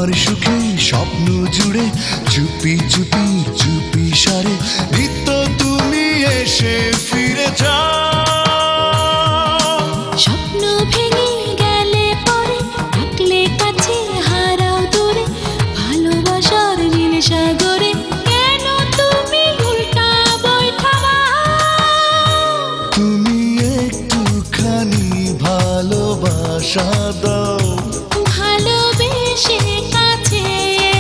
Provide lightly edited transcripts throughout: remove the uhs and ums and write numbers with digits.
আমার সুখে স্বপ্ন জুড়ে চুপি চুপি চুপি সারে নিত্য তুমি এসে ফিরে যাও। স্বপ্ন ভেঙে গেলে পরে থাকলে কাছে হারাও দূরে ভালোবাসার নীল সাগরে কেন তুমি উল্টা বৈঠা তুমি একটুখানি ভালোবাসা দাও। ভালোবেসে কাছে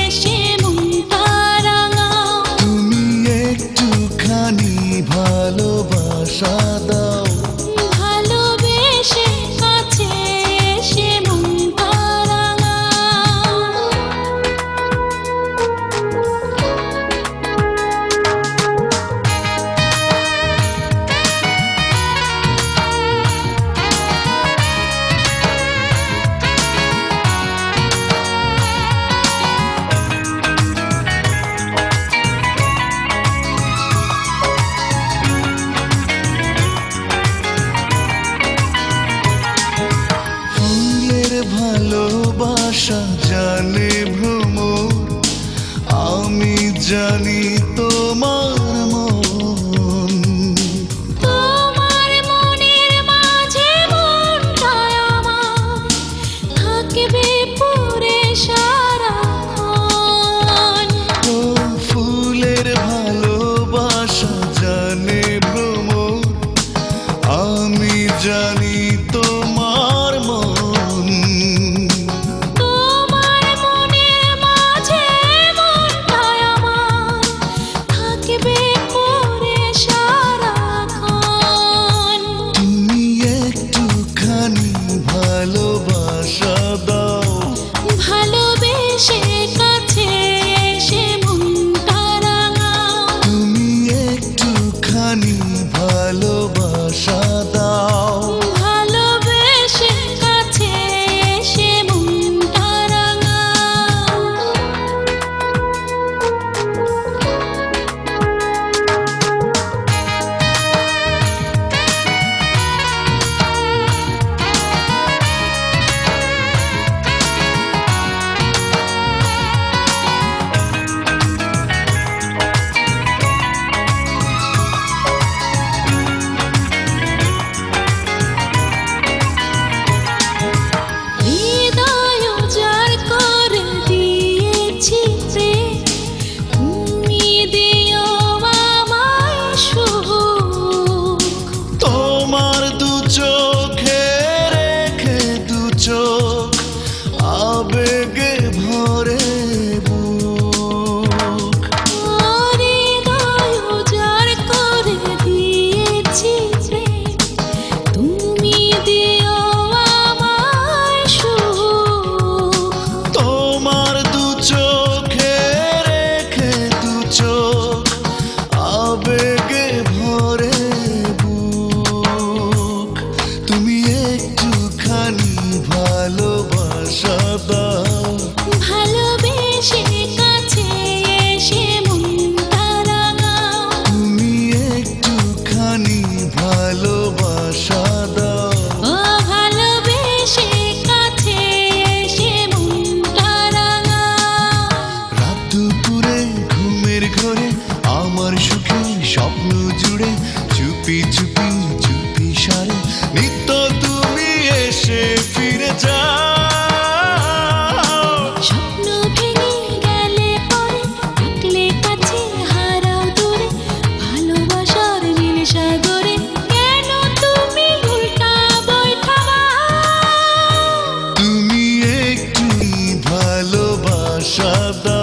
এসে মনটা রাঙাও। তুমি একটুখানি ভালোবাসা দাও। ভালোবেসে কাছে এসে মনটা রাঙাও। ভালোবাসা জানে ভ্রমর, আমি জানি তোমার মন। তোমার মনের মাঝে মনটা আমার থাকবে পড়ে সারাক্ষণ। ও ফুলের ভালোবাসা জানে ভ্রমর, আমি জানি তোমার মন। ভালোবাসা দাও। ভালোবেসে কাছে এসে মনটা রাঙাও। তুমি একটুখানি ভালোবাসা দাও। ভালোবেসে কাছে এসে মনটা রাঙাও। আবেগে ভরে বুক, হৃদয় উজাড় করে দিয়েছি প্রেম, তুমি দিও আমায় সুখ। তোমার দু চোখে রেখে দু চোখ আবেগে ভরে বুক। তুমি একটুখানি ভালোবাসা দাও। ভালোবেসে কাছে এসে মনটা রাঙাও। তুমি একটুখানি ভালোবাসা দাও। ও ভালোবেসে কাছে এসে মনটা রাঙাও। রাত দুপুরে ঘুমের ঘরে আমার সুখে স্বপ্ন জুড়ে চুপি চুপি চুপি সারে নিত্য তুমি এসে ফিরে যাও। স্বপ্ন ভেঙে গেলে পরে থাকলে কাছে হারাও দূরে ভালোবাসার নীল সাগরে কেন তুমি উল্টা বৈঠা তুমি একটু ভালোবাসা দাও।